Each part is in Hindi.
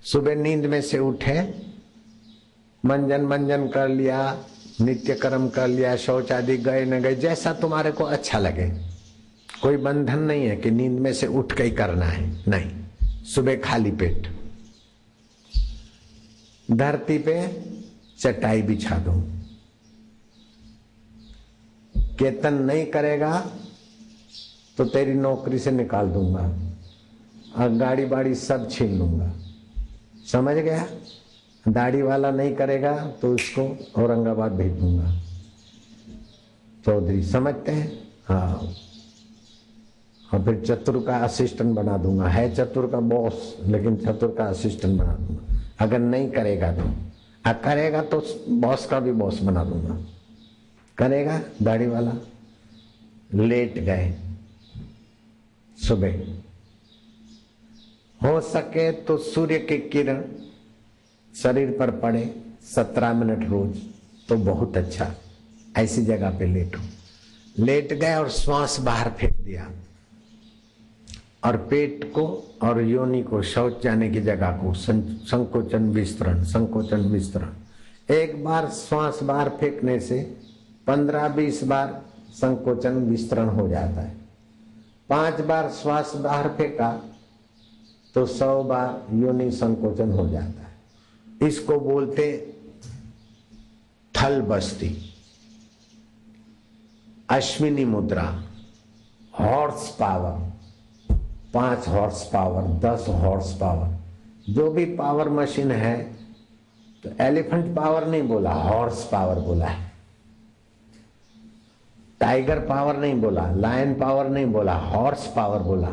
सुबह नींद में से उठे, मंजन कर लिया, नित्य कर्म कर लिया, शौच आदि गए न गए, जैसा तुम्हारे को अच्छा लगे। कोई बंधन नहीं है कि नींद में से उठ के ही करना है, नहीं। सुबह खाली पेट धरती पे चटाई बिछा दो। कीर्तन नहीं करेगा तो तेरी नौकरी से निकाल दूंगा और गाड़ी बाड़ी सब छीन लूंगा, समझ गया। दाढ़ी वाला नहीं करेगा तो उसको औरंगाबाद भेज दूंगा। चौधरी समझते हैं, हाँ। और फिर चतुर का असिस्टेंट बना दूंगा। है चतुर का बॉस, लेकिन चतुर का असिस्टेंट बना दूंगा अगर नहीं करेगा तो। करेगा तो बॉस का भी बॉस बना दूंगा। करेगा दाढ़ी वाला। लेट गए सुबह, हो सके तो सूर्य की किरण शरीर पर पड़े 17 मिनट रोज तो बहुत अच्छा। ऐसी जगह पे लेटो। लेट गए और श्वास बाहर फेंक दिया और पेट को और योनि को, शौच जाने की जगह को संकोचन विस्तरण, संकोचन विस्तरण। एक बार श्वास बाहर फेंकने से 15-20 बार संकोचन विस्तरण हो जाता है। 5 बार श्वास बाहर फेंका तो 100 बार योनि संकोचन हो जाता है। इसको बोलते थल बस्ती, अश्विनी मुद्रा, horse power, 5 horse power, 10 horse power, जो भी पावर मशीन है। तो एलिफेंट पावर नहीं बोला, हॉर्स पावर बोला है। टाइगर पावर नहीं बोला, लायन पावर नहीं बोला, हॉर्स पावर बोला।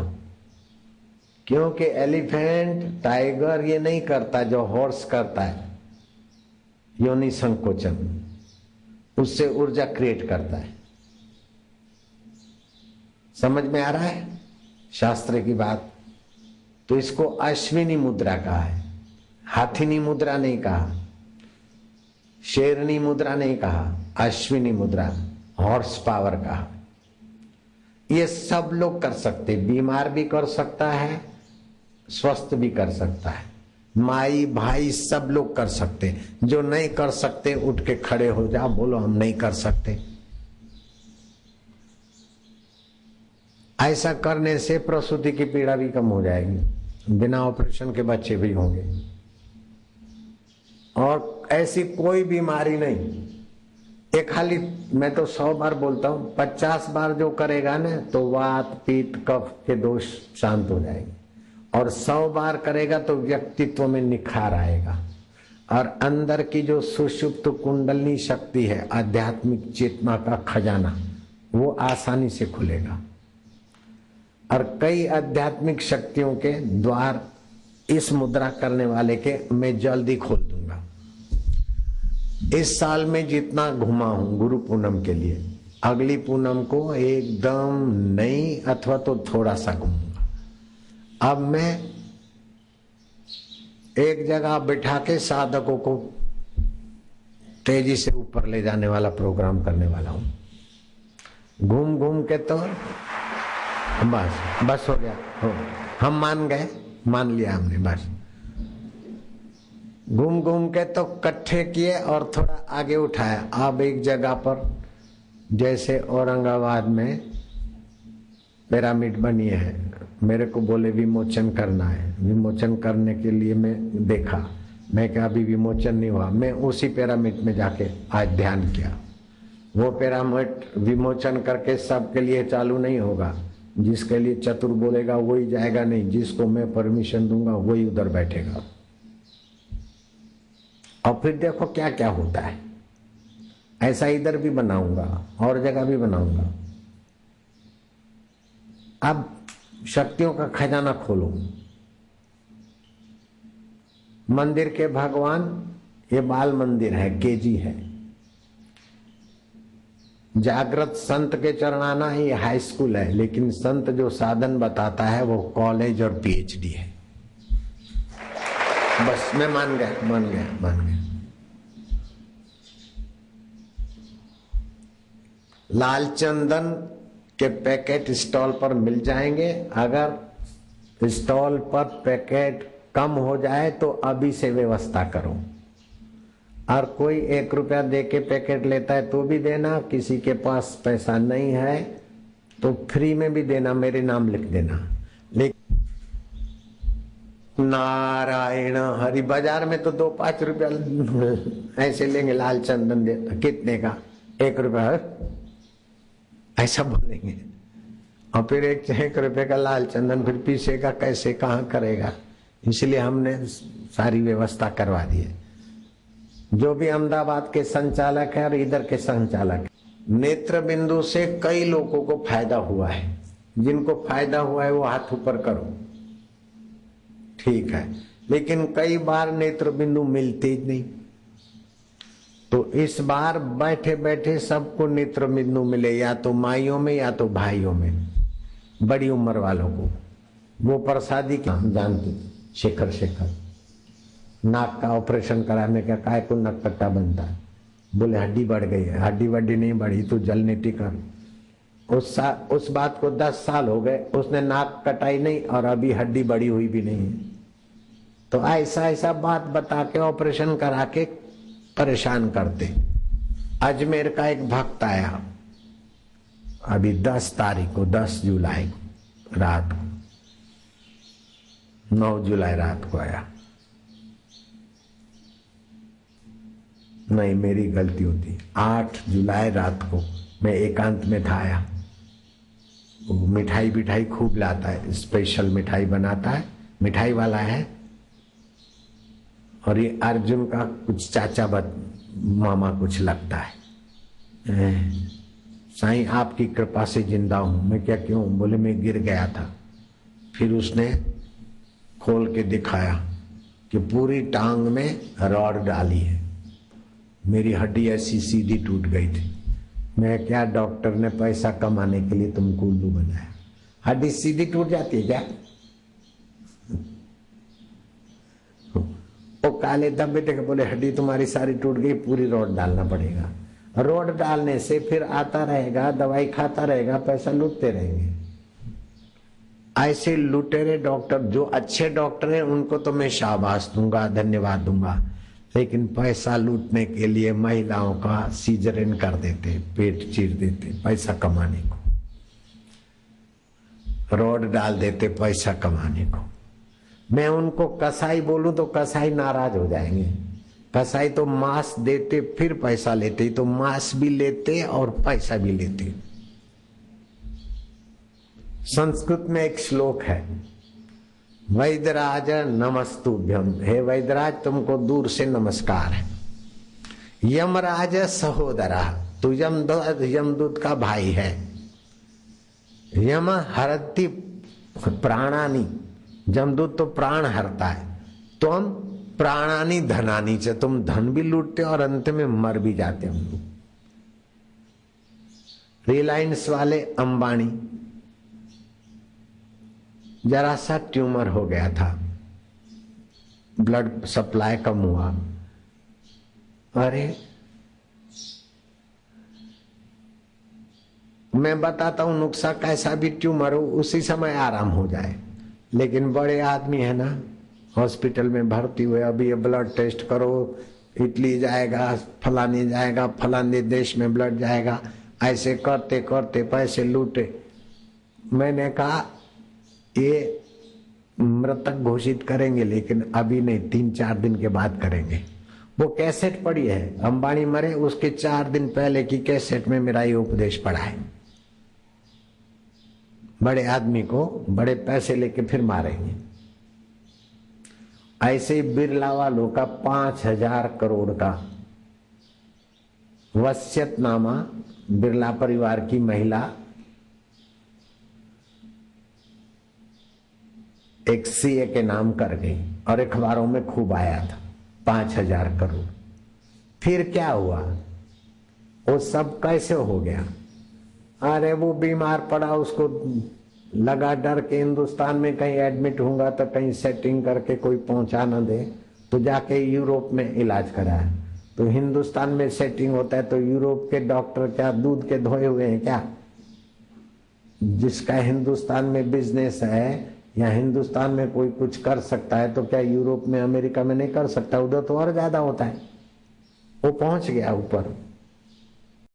क्योंकि एलिफेंट, टाइगर ये नहीं करता जो हॉर्स करता है, योनि संकोचन, उससे ऊर्जा क्रिएट करता है। समझ में आ रहा है शास्त्र की बात। तो इसको अश्विनी मुद्रा कहा है। हाथिनी मुद्रा नहीं कहा, शेरनी मुद्रा नहीं कहा, अश्विनी मुद्रा, हॉर्स पावर कहा। ये सब लोग कर सकते, बीमार भी कर सकता है, स्वस्थ भी कर सकता है, माई भाई सब लोग कर सकते। जो नहीं कर सकते उठ के खड़े हो जाओ, बोलो हम नहीं कर सकते। ऐसा करने से प्रसूति की पीड़ा भी कम हो जाएगी, बिना ऑपरेशन के बच्चे भी होंगे। और ऐसी कोई बीमारी नहीं। एक खाली मैं तो 100 बार बोलता हूं, 50 बार जो करेगा ना तो वात पित्त कफ के दोष शांत हो जाएंगे। और 100 बार करेगा तो व्यक्तित्व में निखार आएगा और अंदर की जो सुषुप्त कुंडलनी शक्ति है, आध्यात्मिक चेतना का खजाना, वो आसानी से खुलेगा। और कई आध्यात्मिक शक्तियों के द्वार इस मुद्रा करने वाले के मैं जल्दी खोल दूंगा। इस साल में जितना घुमा हूं गुरु पूनम के लिए, अगली पूनम को एकदम नहीं अथवा तो थोड़ा सा घूमूंगा। अब मैं एक जगह बिठा के साधकों को तेजी से ऊपर ले जाने वाला प्रोग्राम करने वाला हूं। घूम घूम के तो बस हो गया, हम मान गए, मान लिया हमने, बस घूम घूम के तो इकट्ठे किए और थोड़ा आगे उठाया। अब एक जगह पर जैसे औरंगाबाद में पिरामिड बनी है, मेरे को बोले विमोचन करना है। विमोचन करने के लिए मैं देखा, मैं क्या अभी विमोचन नहीं हुआ। मैं उसी पिरामिड में जाके आज ध्यान किया। वो पिरामिड विमोचन करके सबके लिए चालू नहीं होगा। जिसके लिए चतुर बोलेगा वही जाएगा, नहीं जिसको मैं परमिशन दूंगा वही उधर बैठेगा। और फिर देखो क्या क्या होता है। ऐसा इधर भी बनाऊंगा और जगह भी बनाऊंगा। अब शक्तियों का खजाना खोलो। मंदिर के भगवान, ये बाल मंदिर है, केजी है। जागृत संत के चरणाना ही हाई स्कूल है, लेकिन संत जो साधन बताता है वो कॉलेज और पीएचडी है। बस मैं मान गया। लाल चंदन के पैकेट स्टॉल पर मिल जाएंगे। अगर स्टॉल पर पैकेट कम हो जाए तो अभी से व्यवस्था करो। और कोई 1 रुपया दे के पैकेट लेता है तो भी देना, किसी के पास पैसा नहीं है तो फ्री में भी देना, मेरे नाम लिख देना। लेकिन नारायण हरि, बाजार में तो 2-5 रुपया ऐसे लेंगे, लाल चंदन दे कितने का, 1 रुपया ऐसा बोलेंगे। और फिर 1 रुपये का लाल चंदन फिर पीसेगा कैसे, कहाँ करेगा। इसलिए हमने सारी व्यवस्था करवा दी है। जो भी अहमदाबाद के संचालक है और इधर के संचालक, नेत्र बिंदु से कई लोगों को फायदा हुआ है। जिनको फायदा हुआ है वो हाथ ऊपर करो, ठीक है। लेकिन कई बार नेत्र बिंदु मिलते ही नहीं, तो इस बार बैठे बैठे सबको नेत्र बिंदु मिले, या तो माइयों में या तो भाइयों में, बड़ी उम्र वालों को। वो प्रसादी क्या जानती, शेखर नाक का ऑपरेशन कराने का काय को नककट्टा बनता है, बोले हड्डी बढ़ गई है, हड्डी वड्डी नहीं बढ़ी तो जलने टिका। उस बात को 10 साल हो गए, उसने नाक कटाई नहीं और अभी हड्डी बढ़ी हुई भी नहीं है। तो ऐसा बात बता के ऑपरेशन करा के परेशान करते। अजमेर का एक भक्त आया अभी 10 तारीख को, 10 जुलाई को रात को, 9 जुलाई रात को आया। नहीं, मेरी गलती होती, 8 जुलाई रात को मैं एकांत में था आया। वो मिठाई खूब लाता है, स्पेशल मिठाई बनाता है, मिठाई वाला है। और ये अर्जुन का कुछ चाचा मामा कुछ लगता है। साईं आपकी कृपा से जिंदा हूं। मैं क्या क्यों? बोले मैं गिर गया था। फिर उसने खोल के दिखाया कि पूरी टांग में रॉड डाली है, मेरी हड्डी ऐसी सीधी टूट गई थी। मैं क्या, डॉक्टर ने पैसा कमाने के लिए तुमको उल्लू बनाया? हड्डी सीधी टूट जाती है क्या? वो काले धब्बे थे, बोले हड्डी तुम्हारी सारी टूट गई, पूरी रॉड डालना पड़ेगा। रॉड डालने से फिर आता रहेगा, दवाई खाता रहेगा, पैसा लूटते रहेंगे। ऐसे लुटेरे डॉक्टर, जो अच्छे डॉक्टर हैं उनको तो मैं शाबाश दूंगा, धन्यवाद दूंगा। लेकिन पैसा लूटने के लिए महिलाओं का सीजरिन कर देते, पेट चीर देते पैसा कमाने को, रॉड डाल देते पैसा कमाने को। मैं उनको कसाई बोलूं तो कसाई नाराज हो जाएंगे। कसाई तो मांस देते फिर पैसा लेते, तो मांस भी लेते और पैसा भी लेते। संस्कृत में एक श्लोक है, वैद्यराज नमस्तुभ्यम, हे वैद्यराज तुमको दूर से नमस्कार है। यमराज सहोदरा, तू यमदूत का भाई है। यम हरति प्राणानी, यमदूत तो प्राण हरता है, तुम प्राणानी धनानी च, तुम धन भी लूटते और अंत में मर भी जाते हम लोग। रिलायंस वाले अंबानी, जरा सा ट्यूमर हो गया था, ब्लड सप्लाई कम हुआ, अरे मैं बताता हूं नुक्सा, कैसा भी ट्यूमर हो उसी समय आराम हो जाए। लेकिन बड़े आदमी है ना, हॉस्पिटल में भर्ती हुए, अभी ये ब्लड टेस्ट करो, इटली जाएगा, फलानी जाएगा, फलाने देश में ब्लड जाएगा, ऐसे करते करते पैसे लूटे। मैंने कहा ये मृतक घोषित करेंगे, लेकिन अभी नहीं, 3-4 दिन के बाद करेंगे। वो कैसेट पड़ी है, अंबानी मरे उसके 4 दिन पहले की कैसेट में मेरा ये उपदेश पड़ा है। बड़े आदमी को बड़े पैसे लेके फिर मारेंगे। ऐसे ही बिरला वालों का 5,000 करोड़ का वसीयतनामा बिरला परिवार की महिला एक सीए के नाम कर गई और अखबारों में खूब आया था, 5,000 करोड़। फिर क्या हुआ? वो सब कैसे हो गया? अरे वो बीमार पड़ा, उसको लगा डर के हिंदुस्तान में कहीं एडमिट होगा तो कहीं सेटिंग करके कोई पहुंचा ना दे, तो जाके यूरोप में इलाज कराया। तो हिंदुस्तान में सेटिंग होता है तो यूरोप के डॉक्टर क्या दूध के धोए हुए हैं क्या? जिसका हिंदुस्तान में बिजनेस है, यहाँ हिंदुस्तान में कोई कुछ कर सकता है तो क्या यूरोप में, अमेरिका में नहीं कर सकता? उधर तो और ज्यादा होता है। वो पहुंच गया ऊपर।